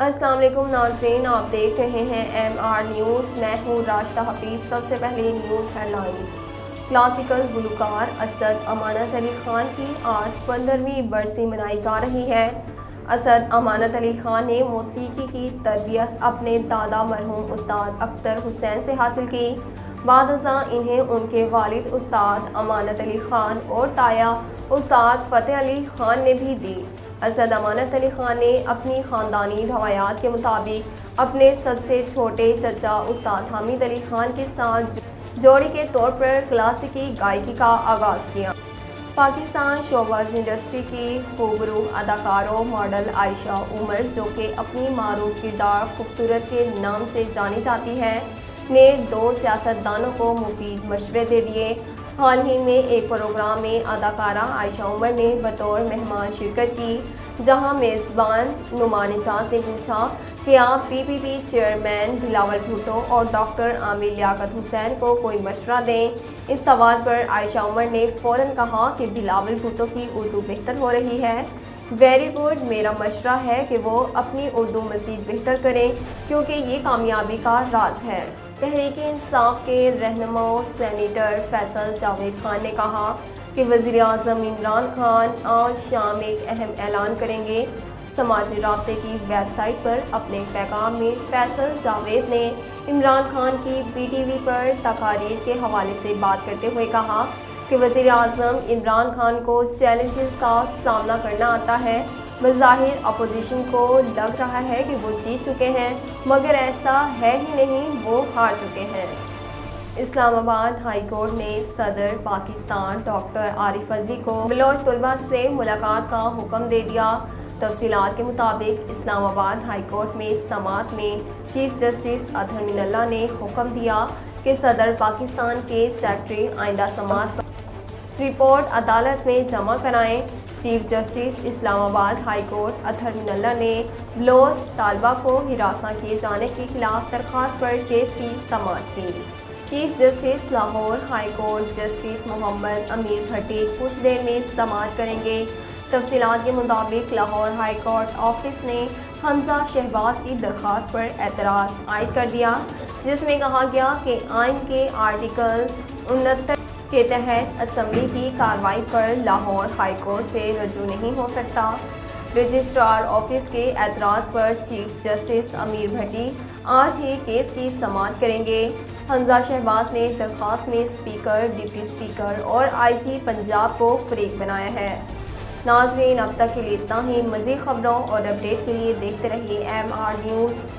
السلام علیکم ناظرین، آپ دیکھ رہے ہیں ایم آر نیوز۔ میں ہوں راشدہ حفیظ۔ سب سے پہلے نیوز ہیڈ لائنز۔ کلاسیکل گلوکار اسد امانت علی خان کی آج 15ویں برسی منائی جا رہی ہے۔ اسد امانت علی خان نے موسیقی کی تربیت اپنے دادا مرحوم استاد اختر حسین سے حاصل کی۔ بعد ازاں انہیں ان کے والد استاد امانت علی خان اور تایا استاد فتح علی خان نے بھی دی۔ اسد امانت علی خان نے اپنی خاندانی روایات کے مطابق اپنے سب سے چھوٹے چچا استاد حامد علی خان کے ساتھ جوڑی کے طور پر کلاسیکی گائیکی کا آغاز کیا۔ پاکستان شوبز انڈسٹری کی خوبرو اداکاروں ماڈل عائشہ عمر، جو کہ اپنی معروف کردار خوبصورت کے نام سے جانی جاتی ہے، نے 2 سیاستدانوں کو مفید مشورے دے دیے۔ حال ہی میں ایک پروگرام میں اداکارہ عائشہ عمر نے بطور مہمان شرکت کی، جہاں میزبان نعمان اعجاز نے پوچھا کہ آپ پی پی پی چیئرمین بلاول بھٹو اور ڈاکٹر عامر لیاقت حسین کو کوئی مشورہ دیں۔ اس سوال پر عائشہ عمر نے فوراً کہا کہ بلاول بھٹو کی اردو بہتر ہو رہی ہے۔ ویری گڈ، میرا مشورہ ہے کہ وہ اپنی اردو مزید بہتر کریں، کیونکہ یہ کامیابی کا راز ہے۔ تحریک انصاف کے رہنما سینیٹر فیصل جاوید خان نے کہا کہ وزیر اعظم عمران خان آج شام ایک اہم اعلان کریں گے۔ سماجی رابطے کی ویب سائٹ پر اپنے پیغام میں فیصل جاوید نے عمران خان کی پی ٹی وی پر تقاریر کے حوالے سے بات کرتے ہوئے کہا کہ وزیر اعظم عمران خان کو چیلنجز کا سامنا کرنا آتا ہے۔ بظاہر اپوزیشن کو لگ رہا ہے کہ وہ جیت چکے ہیں، مگر ایسا ہے ہی نہیں، وہ ہار چکے ہیں۔ اسلام آباد ہائی کورٹ نے صدر پاکستان ڈاکٹر عارف الوی کو بلوچ طلباء سے ملاقات کا حکم دے دیا۔ تفصیلات کے مطابق اسلام آباد ہائی کورٹ میں سماعت میں چیف جسٹس اطہر من اللہ نے حکم دیا کہ صدر پاکستان کے سیکرٹری آئندہ سماعت پر رپورٹ عدالت میں جمع کرائیں۔ چیف جسٹس اسلام آباد ہائی کورٹ اطہر من اللہ نے بلوچ طالبہ کو ہراساں کیے جانے کے خلاف درخواست پر کیس کی سماعت کی۔ Chief justice Lahore high court justice Muhammad Amir Bhatti کچھ دیر میں سماعت کریں گے۔ تفصیلات کے مطابق لاہور ہائی کورٹ آفس نے حمزہ شہباز کی درخواست پر اعتراض عائد کر دیا، جس میں کہا گیا کہ آئین کے آرٹیکل 69 کے تحت اسمبلی کی کارروائی پر لاہور ہائی کورٹ سے رجوع نہیں ہو سکتا۔ رجسٹرار آفس کے اعتراض پر چیف جسٹس امیر بھٹی آج ہی کیس کی سماعت کریں گے۔ حمزہ شہباز نے درخواست میں اسپیکر، ڈپٹی اسپیکر اور آئی جی پنجاب کو فریق بنایا ہے۔ ناظرین، اب تک کے لیے اتنا ہی۔ مزید خبروں اور اپڈیٹ کے لیے دیکھتے رہیے ایم آر نیوز۔